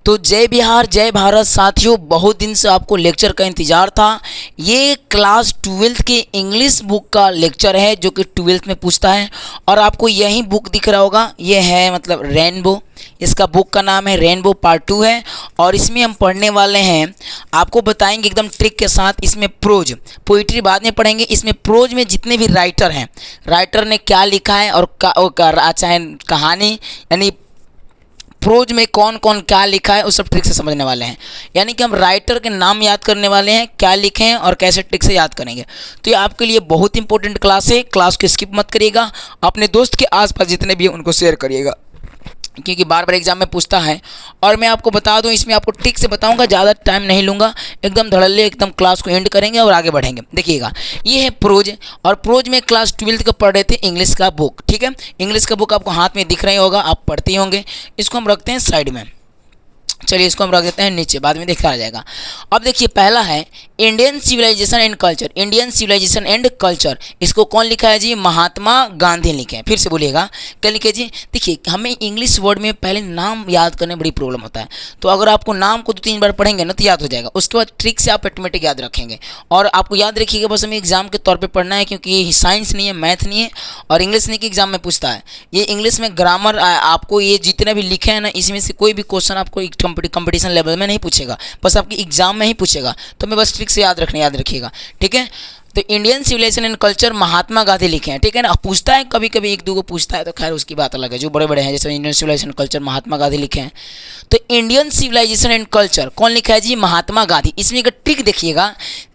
तो जय बिहार जय भारत साथियों, बहुत दिन से आपको लेक्चर का इंतज़ार था। ये क्लास 12th के इंग्लिश बुक का लेक्चर है जो कि 12th में पूछता है। और आपको यही बुक दिख रहा होगा, ये है मतलब रेनबो। इसका बुक का नाम है रेनबो पार्ट 2 है। और इसमें हम पढ़ने वाले हैं, आपको बताएंगे एकदम ट्रिक के साथ। इसमें प्रोज, पोइट्री बाद में पढ़ेंगे। इसमें प्रोज में जितने भी राइटर हैं, राइटर ने क्या लिखा है और चाहे कहानी यानी प्रोज में कौन कौन क्या लिखा है उस सब ट्रिक से समझने वाले हैं। यानी कि हम राइटर के नाम याद करने वाले हैं, क्या लिखे हैं और कैसे ट्रिक से याद करेंगे। तो ये आपके लिए बहुत इंपॉर्टेंट क्लास है। क्लास को स्किप मत करिएगा, अपने दोस्त के आसपास जितने भी हैं उनको शेयर करिएगा, क्योंकि बार बार एग्जाम में पूछता है। और मैं आपको बता दूं, इसमें आपको ट्रिक से बताऊंगा, ज़्यादा टाइम नहीं लूँगा, एकदम धड़ल्ले एकदम क्लास को एंड करेंगे और आगे बढ़ेंगे। देखिएगा, ये है प्रोज, और प्रोज में क्लास 12th का पढ़ रहे थे इंग्लिश का बुक। ठीक है, इंग्लिश का बुक आपको हाथ में दिख रही होगा, आप पढ़ते होंगे। इसको हम रखते हैं साइड में, चलिए इसको हम रख देते हैं नीचे, बाद में देखा जाएगा। अब देखिए, पहला है Indian civilisation and culture. Indian civilisation and culture, इसको कौन लिखा है जी? महात्मा गांधी लिखे हैं। फिर से बोलिएगा, क्या लिखे जी? देखिए, हमें इंग्लिश वर्ड में पहले नाम याद करने में बड़ी प्रॉब्लम होता है। तो अगर आपको नाम को 2-3 बार पढ़ेंगे ना तो याद हो जाएगा। उसके बाद ट्रिक से आप ऑटोमेटिक याद रखेंगे। और आपको याद रखिएगा, बस हमें एग्जाम के तौर पर पढ़ना है, क्योंकि ये साइंस नहीं है, मैथ नहीं है और इंग्लिश नहीं कि एग्जाम में पूछता है। ये इंग्लिश में ग्रामर आपको ये जितने भी लिखे हैं ना, इसमें से कोई भी क्वेश्चन आपको कंपटीशन लेवल में नहीं पूछेगा, बस आपकी एग्जाम में ही पूछेगा। तो मैं बस ट्रिक से याद रखिएगा। ठीक है, तो Indian civilisation and culture Mahatma Gandhi लिखे हैं। ठीक है ना, पूछता है कभी कभी, एक दो को पूछता है तो खैर उसकी बात अलग है। जो बड़े बड़े हैं, जैसे Indian civilisation culture Mahatma Gandhi लिखे हैं। तो इंडियन सिविलाइजेशन एंड कल्चर कौन लिखा है जी? महात्मा गांधी। इसमें एक ट्रिक देखिएगा,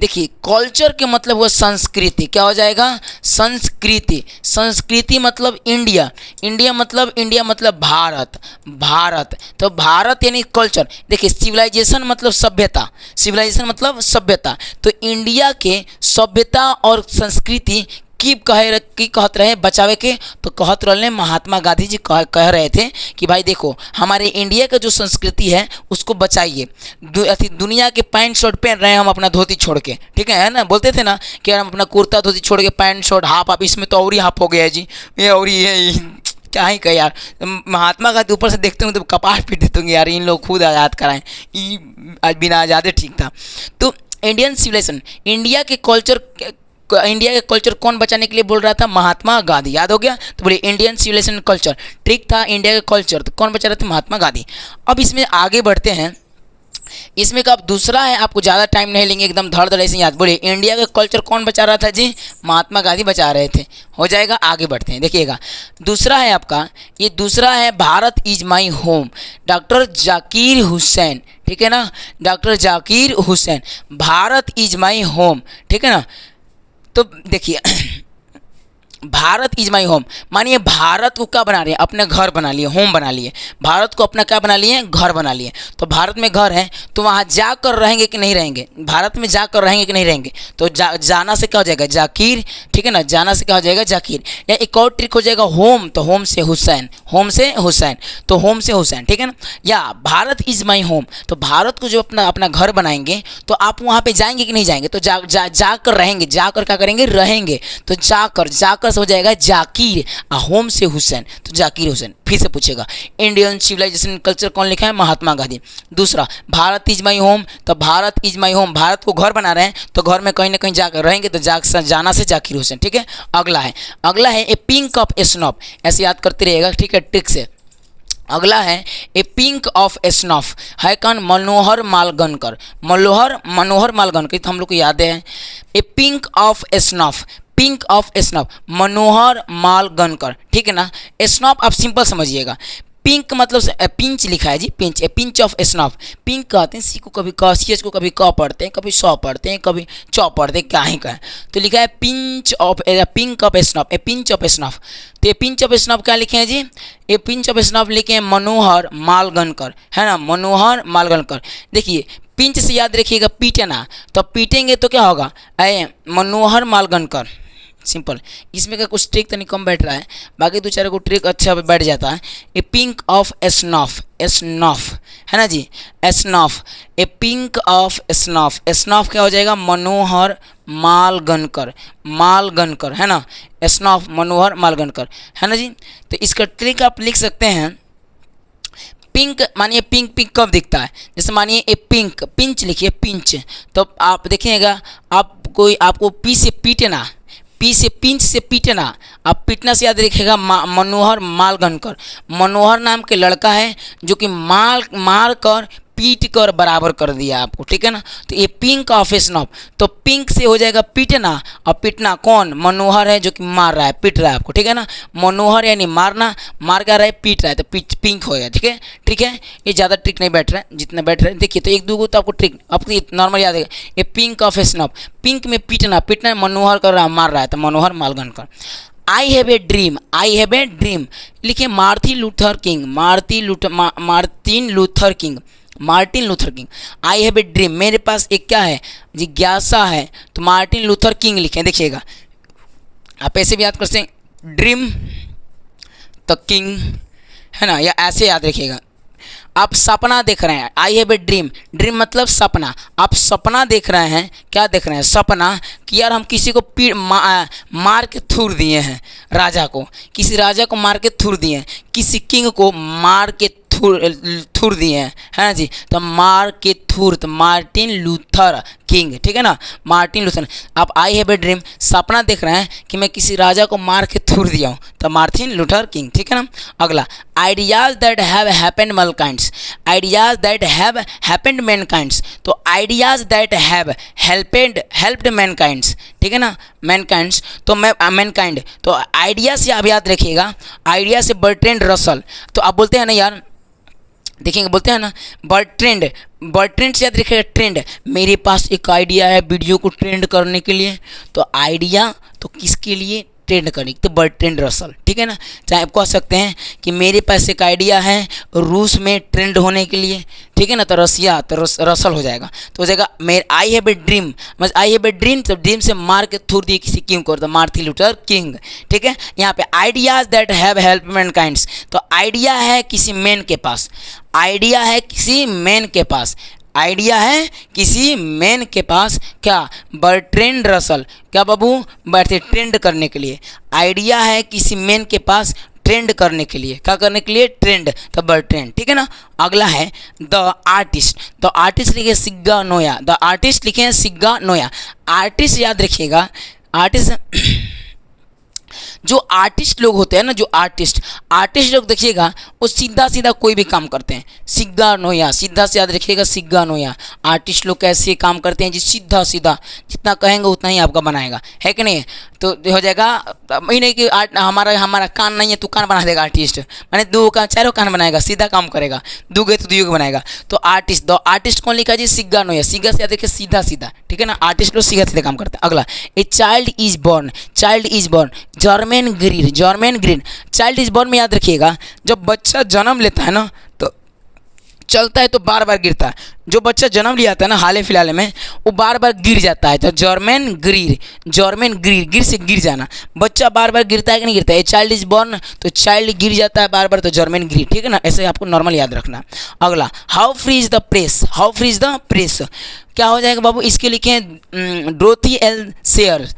देखिए कल्चर के मतलब हुआ संस्कृति। क्या हो जाएगा? संस्कृति। संस्कृति मतलब इंडिया, इंडिया मतलब भारत, भारत। तो भारत यानी कल्चर। देखिए, सिविलाइजेशन मतलब सभ्यता, सिविलाइजेशन मतलब सभ्यता। तो इंडिया के सभ्यता और संस्कृति की कहत रहे बचावे के, तो कहत रहे महात्मा गांधी जी कह रहे थे कि भाई देखो, हमारे इंडिया का जो संस्कृति है उसको बचाइए। दुनिया के पैंट शर्ट पहन रहे हैं हम अपना धोती छोड़ के। ठीक है ना, बोलते थे ना कि हम अपना कुर्ता धोती छोड़ के पैंट शर्ट हाफ आप, इसमें तो और ही हाफ हो गया है जी, ये और ही है, क्या ही कह यार। महात्मा गांधी ऊपर से देखते हूँ तो कपाट पीट देते होंगे यार, इन लोग खुद आज़ाद कराएं, आज बिना आज़ादे ठीक था। तो इंडियन सिविलाइजेशन, इंडिया के कल्चर कौन बचाने के लिए बोल रहा था? महात्मा गांधी। याद हो गया? तो बोलिए इंडियन सिविलाइजेशन कल्चर, ट्रिक था इंडिया का कल्चर, तो कौन बचा रहे थे? महात्मा गांधी। अब इसमें आगे बढ़ते हैं। इसमें का अब दूसरा है, आपको ज़्यादा टाइम नहीं लेंगे, एकदम धड़ से याद। बोलिए इंडिया का कल्चर कौन बचा रहा था जी? महात्मा गांधी बचा रहे थे। हो जाएगा, आगे बढ़ते हैं। देखिएगा, दूसरा है आपका, ये दूसरा है Bharat is my home, doctor Zakir Hussain. ठीक है ना, doctor Zakir Hussain, Bharat is my home. ठीक है ना, तो देखिए भारत इज माई होम, मानिए भारत को क्या बना रहे हैं? अपने घर बना लिए, होम बना लिए। भारत को अपना क्या बना लिए? घर बना लिए। तो भारत में घर है, तो वहाँ जाकर रहेंगे कि नहीं रहेंगे? भारत में जाकर रहेंगे कि नहीं रहेंगे? तो जाना से क्या हो जाएगा? जाकिर। ठीक है ना, जाना से क्या हो जाएगा? जाकिर। या एक और ट्रिक हो जाएगा होम, तो होम से हुसैन, होम से हुसैन, तो होम से हुसैन। ठीक है ना, या भारत इज माई होम, तो भारत को जो अपना घर बनाएंगे तो आप वहाँ पे जाएंगे कि नहीं जाएंगे? तो जाकर रहेंगे, जाकर क्या करेंगे? रहेंगे। तो जाकर हो जाएगा जाकिर, होम से हुसैन, तो जाकिर हुसैन। फिर से पूछेगा इंडियन सिविलाइजेशन कल्चर कौन लिखा है? महात्मा गांधी। दूसरा भारत इज माई होम, तो Bharat is my home, Bharat को घर बना रहे हैं तो घर में कहीं ना कहीं जाकर रहेंगे, तो जाना से जाकिर हुसैन। ठीक है, अगला है ए पिंक ऑफ स्नॉफ, ऐसे याद करते रहिएगा। ठीक है, ट्रिक से। अगला है ए पिंक ऑफ स्नॉफ, है कौन? मनोहर मालवणकर, मनोहर मालवणकर, तो हम लोग को याद है। ए pink of snuff, pink of स्नॉफ, मनोहर मालवणकर। ठीक है ना, स्नॉफ आप सिंपल समझिएगा। पिंक मतलब पिंच लिखा है जी, pinch, a pinch of snuff. Pink कहते हैं, सी को कभी क, सी एच को कभी क पढ़ते हैं, कभी सौ पढ़ते हैं, कभी चौ पढ़ते हैं, क्या ही कहें। तो लिखा है pinch of, pink of snuff, a pinch of snuff. तो ये पिंच ऑफ स्नॉफ क्या लिखे हैं जी? ये पिंच ऑफ स्नॉफ लिखे हैं मनोहर मालवणकर, है ना, मनोहर मालवणकर। देखिए, पिंच से याद रखिएगा पीटना, तो पीटेंगे तो क्या होगा? मनोहर मालवणकर, सिंपल। इसमें का कुछ ट्रिक तो नहीं कम बैठ रहा है, बाकी दो चार को ट्रिक अच्छा बैठ जाता है। ए पिंक ऑफ स्नॉफ, स्नॉफ है ना जी, स्नॉफ, ए पिंक ऑफ स्नॉफ। स्नॉफ क्या हो जाएगा? मनोहर मालवणकर, मालवणकर, है ना, स्नॉफ मनोहर मालवणकर, है ना जी। तो इसका ट्रिक आप लिख सकते हैं, पिंक मानिए पिंक पिंक कब दिखता है, जैसे मानिए ए पिंक, पिंच लिखिए पिंच, तो आप देखिएगा आपको पी से पीटना, पी से पिंच से पीटना, आप पीटना से याद रखिएगा मनोहर मालगनकर, मनोहर नाम के लड़का है जो कि मार कर पीट कर बराबर कर दिया आपको, ठीक है ना। तो ये पिंक ऑफ ए स्नॉप, तो पिंक से हो जाएगा पीटना, और पीटना कौन, मनोहर है जो कि मार रहा है, पीट रहा है आपको, ठीक है ना। मनोहर यानी मारना, मार कर रहा है, पीट रहा है, तो पिंक हो गया, ठीक है। ठीक है, ये ज़्यादा ट्रिक नहीं बैठ रहा है, जितना बैठ रहा है देखिए, तो एक दो तो आपको ट्रिक आपको नॉर्मल याद है। ये पिंक ऑफ ए स्नॉप, पिंक में पीटना, पीटना मनोहर कर रहा, मार रहा है, तो Manohar Malgonkar. I have a dream, I have a dream लिखिए Martin Luther King, Martin Luther King. I have a dream, मेरे पास एक क्या है, जिज्ञासा है, तो मार्टिन लूथर किंग लिखें। देखिएगा आप ऐसे भी याद कर सकते हैं, ड्रीम द किंग, है ना, या ऐसे याद रखिएगा। आप सपना देख रहे हैं, आई हैव ए ड्रीम, ड्रीम मतलब सपना, आप सपना देख रहे हैं, क्या देख रहे हैं, सपना कि यार हम किसी को मार के थूर दिए हैं, राजा को, किसी राजा को मार के थूर दिए हैं, किसी किंग को मार के थूर दिए हैं, है ना जी, तो मार के थूर, तो मार्टिन लूथर किंग, ठीक है ना, मार्टिन लूथर। आप आई हैव ए ड्रीम, सपना देख रहे हैं कि मैं किसी राजा को मार के थूर दिया हूँ, तो मार्टिन लूथर किंग, ठीक है ना। अगला, ideas that have happened mankind's, ideas that have happened mankind's, तो ideas that have helped mankind's, ठीक है ना, मैनकाइंड्स, तो मैनकाइंड, तो आइडिया से आप याद रखिएगा, आइडिया से बर्ट्रैंड रसल, तो आप बोलते हैं ना यार, देखेंगे बोलते हैं ना बर्ट्रैंड से याद रखिएगा ट्रेंड, मेरे पास एक आइडिया है वीडियो को ट्रेंड करने के लिए, तो आइडिया तो किसके लिए, ट्रेंड करने की, तो बर्ट्रैंड रसल, ठीक है ना। चाहे आप कह सकते हैं कि मेरे पास एक आइडिया है रूस में ट्रेंड होने के लिए, ठीक है ना, तो रसिया, तो रसल हो जाएगा, तो हो जाएगा मेरे आई हैव ए ड्रीम, बस आई हैव ए ड्रीम, तो ड्रीम से मार के थूर दिए किसी किंग को, तो मार्टिन लूथर किंग, ठीक है। यहाँ पे आइडियाज दैट हैव हेल्प मैनकाइंड्स, तो आइडिया है किसी मैन के पास, आइडिया है किसी मैन के पास, आइडिया है किसी मैन के पास, क्या, बर्ट्रैंड रसल, क्या बाबू, बैठे ट्रेंड करने के लिए, आइडिया है किसी मैन के पास ट्रेंड करने के लिए, क्या करने के लिए, ट्रेंड, तो बर्ट्रैंड, ठीक है ना। अगला है द आर्टिस्ट, द आर्टिस्ट लिखे सिग्गा नोया, द आर्टिस्ट लिखे सिग्गा नोया, आर्टिस्ट याद रखिएगा, आर्टिस्ट जो आर्टिस्ट लोग होते हैं ना, जो आर्टिस्ट लोग देखिएगा वो सीधा सीधा कोई भी काम करते हैं, सिग्गा नोया, सीधा से याद रखिएगा, सिग्गा नोया, आर्टिस्ट लोग कैसे काम करते हैं जी, सीधा सीधा, जितना कहेंगे उतना ही आपका बनाएगा, है कि नहीं। तो हो जाएगा ये नहीं कि हमारा कान नहीं है तो कान बना देगा आर्टिस्ट, मैंने दो कान चारों कान बनाएगा, सीधा काम करेगा, दो गए तो दो बनाएगा, तो आर्टिस्ट, दो आर्टिस्ट कौन लिखा जी, सिग्गा नोया, सिग्गा से याद रखिए सीधा सीधा, ठीक है ना, आर्टिस्ट लोग सीधा सीधा काम करते हैं। अगला, a child is born, German green, child is born में याद रखिएगा, जब बच्चा जन्म लेता है ना तो चलता है तो बार बार गिरता है, जो बच्चा जन्म लिया था ना हाल फिलहाल में वो बार बार गिर जाता है, तो जर्मन गिर से गिर जाना, बच्चा बार बार गिरता है कि नहीं गिरता है, चाइल्ड इज बॉर्न तो चाइल्ड गिर जाता है बार बार, तो जर्मन गिर, ठीक है ना, ऐसे आपको नॉर्मल याद रखना। अगला, how free is the press, क्या हो जाएगा बाबू, इसके लिखे हैं डोरथी एल शेयर्स,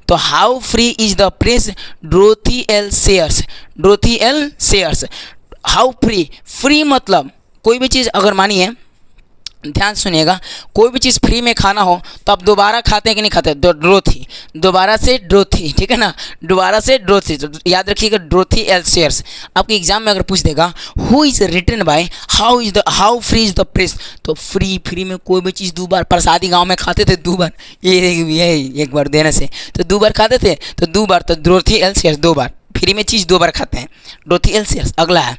तो how free is the press, डोरथी L shares, how free मतलब कोई भी चीज़ अगर मानिए, ध्यान सुनिएगा, कोई भी चीज़ फ्री में खाना हो तो आप दोबारा खाते हैं कि नहीं खाते, दोबारा से ड्रोथी, ठीक है ना, दोबारा से ड्रोथी, तो याद रखिएगा ड्रोथी एल शेयर्स। आपके एग्जाम में अगर पूछ देगा who is written by how free is the press, तो फ्री में कोई भी चीज़ दो बार, प्रसादी गांव में खाते थे दो बार, ये एक बार देने से तो दो बार खाते थे, तो दो बार, तो ड्रोथी एल शेयर्स, दो बार, फ्री में चीज़ दो बार खाते हैं, ड्रोथी एल शेयर्स। अगला है,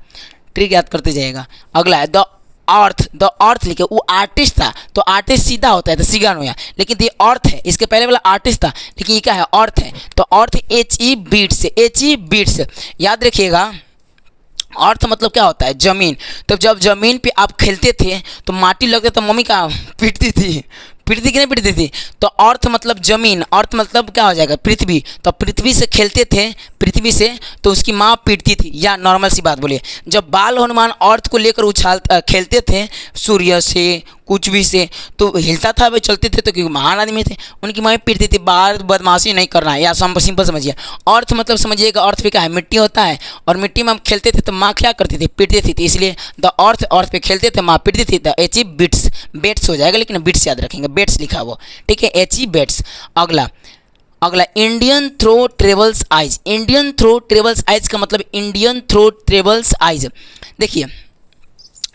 ट्रिक याद करते जाइएगा, अगला है द अर्थ लिखे, वो आर्टिस्ट था तो आर्टिस्ट सीधा होता है तो सिग्गा नोया, लेकिन ये अर्थ है, इसके पहले वाला आर्टिस्ट था लेकिन ये क्या है, अर्थ है, तो अर्थ HE बीट्स, याद रखिएगा, अर्थ मतलब क्या होता है, जमीन, तो जब जमीन पे आप खेलते थे तो माटी लगते तो मम्मी का पीटती कि नहीं पीटती थी, तो अर्थ मतलब जमीन, अर्थ मतलब क्या हो जाएगा, पृथ्वी, तो पृथ्वी से खेलते थे, पृथ्वी से तो उसकी माँ पीटती थी, या नॉर्मल सी बात बोलिए, जब बाल हनुमान अर्थ को लेकर खेलते थे, सूर्य से कुछ भी से, तो हिलता था भाई, चलते थे तो क्योंकि महान आदमी थे, उनकी मम्मी पीटती थी, बाहर बदमाशी नहीं करना है, या सिंपल समझिए। अर्थ मतलब समझिएगा, अर्थ पे क्या है, मिट्टी होता है, और मिट्टी में हम खेलते थे तो माँ क्या करती थी, पीटती थी, तो इसलिए द अर्थ, अर्थ पे खेलते थे, माँ पीटती थी, द एची बिट्स, बेट्स हो जाएगा, लेकिन बिट्स याद रखेंगे, बेट्स लिखा वो, ठीक है, एची बेट्स। अगला Indian through travels eyes. Indian through travels eyes का मतलब इंडियन थ्रो ट्रेवल्स आइज। देखिए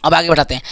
अब आगे बढ़ाते हैं,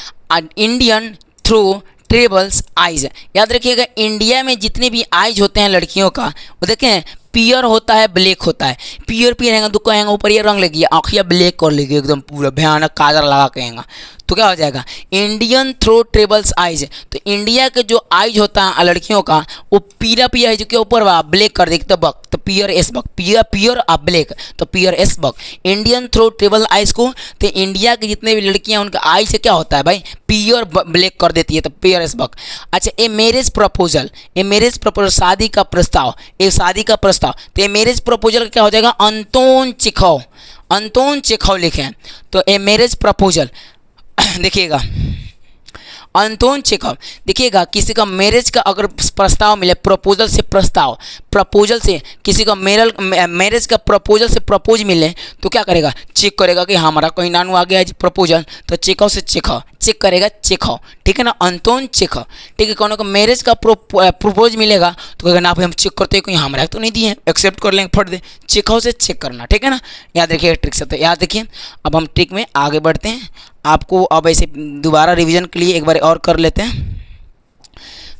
इंडियन थ्रो ट्रेवल्स आइज, याद रखिएगा इंडिया में जितने भी आइज होते हैं लड़कियों का, वो देखें पियर होता है, ब्लैक होता है, पियर रहेगा तो कहेंगे ऊपर ये रंग लगी, आँखिया ब्लैक कर लेगी एकदम पूरा भयानक काजल लगा कहेंगा, तो क्या हो जाएगा इंडियन थ्रो ट्रेवल्स आइज। तो इंडिया के जो आइज होता है लड़कियों का वो पीला है, जो कि ऊपर वाह ब्लैक कर देगी, तो बक, तो पियर एस बक, पियर आ ब्लैक, तो Pearl S Buck, Indian through travel eyes को। तो इंडिया की जितने भी लड़कियां उनका आइज से क्या होता है भाई, पियर ब्लैक कर देती है, तो पियर एस बक। अच्छा a marriage proposal, a marriage proposal शादी का प्रस्ताव, ए शादी का प्रस्ताव, तो ए मैरिज प्रपोजल क्या हो जाएगा, अंतोन चेखव, अंतोन चेखव लिखे हैं, तो ए मैरिज प्रपोजल देखिएगा अंतोन चेखव। देखिएगा किसी का मैरिज का अगर प्रस्ताव मिले, प्रपोजल से प्रस्ताव, प्रपोजल से किसी का मैरिज का प्रपोजल से प्रपोज मिले, तो क्या करेगा, चेक करेगा कि हमारा कहीं नानू आ गया है प्रपोजल, तो चेखव से चेखव, चेक करेगा चेखव, ठीक है ना, अंतोन चेखव, ठीक है। कौन को मैरिज का प्रपोज मिलेगा तो कहेगा ना भाई हम चेक करते हैं कहीं हमारा तो नहीं दिए, एक्सेप्ट कर लेंगे फट दे, चेखव से चेक करना, ठीक है ना, याद रखिए ट्रिक से। तो याद रखिए, अब हम ट्रिक में आगे बढ़ते हैं, आपको अब ऐसे दोबारा रिवीजन के लिए एक बार और कर लेते हैं,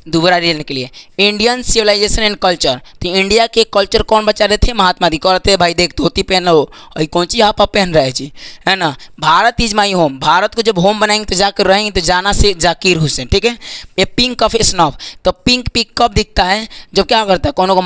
दोबारा रिवीजन के लिए इंडियन सिविलाइजेशन एंड कल्चर। तो इंडिया के कल्चर कौन बचा रहे थे, महात्मा गांधी। कहते हैं भाई देख धोती पहन लो, और कौन सी हाफ पहन रहे जी, है ना। Bharat is my home, Bharat को जब होम बनाएंगे तो जाकर रहेंगे, तो जाना से जाकिर हुसैन, ठीक है। ये पिंक ऑफ स्नॉफ, तो पिंक पिक कब दिखता है, जब क्या करता है कोनो को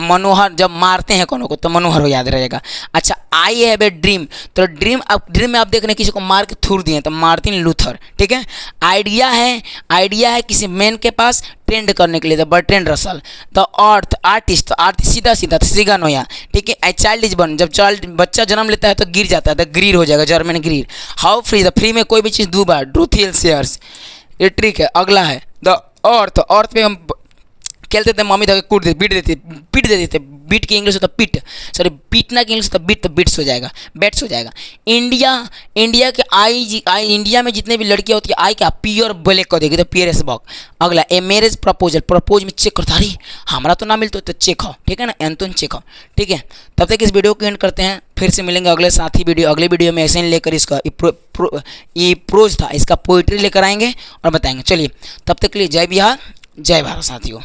मनोहर जब मारते हैं कोनो को, तो मनोहर हो याद रहेगा। अच्छा आई हैव ए ड्रीम, तो ड्रीम में आप देख रहे हैं किसी को मार के थूर दिए, तो मार्टिन लूथर, ठीक है। आइडिया है किसी मैन के पास ट्रेंड करने के लिए, तो Bertrand Russell. The earth artist, तो आर्टिस्ट सीधा सिगन हो या, ठीक है। ए चाइल्ड इज बर्न, जब बच्चा जन्म लेता है तो गिर जाता है, तो ग्रीर हो जाएगा, German Greer. How free, the free में कोई भी चीज़ 2 बार, ड्रूथियल शेयर्स, ये ट्रिक है। अगला है द अर्थ, अर्थ पे हम खेलते थे, मम्मी धके कूट देती, पीट देती थे, बीट की इंग्लिश होता पीट, सॉरी पीटना की इंग्लिश होता बीट, तो बिट्स हो जाएगा, बेट्स हो जाएगा। इंडिया के आई इंडिया में जितने भी लड़कियां होती है आई क्या पियर ब्लैक कर देगी, तो पियर एस बक। अगला ए मैरिज प्रपोजल, प्रपोज में चेक करता, अरे हमारा तो ना मिलता तो चेक हो, ठीक है ना, एंतोन चेक हो, ठीक है। तब तक इस वीडियो को एंड करते हैं, फिर से मिलेंगे अगले साथी वीडियो, अगले वीडियो में ऐसे ही लेकर इसका ये प्रोज था, इसका पोइट्री लेकर आएंगे और बताएंगे। चलिए तब तक के लिए जय बिहार जय भारत साथियों।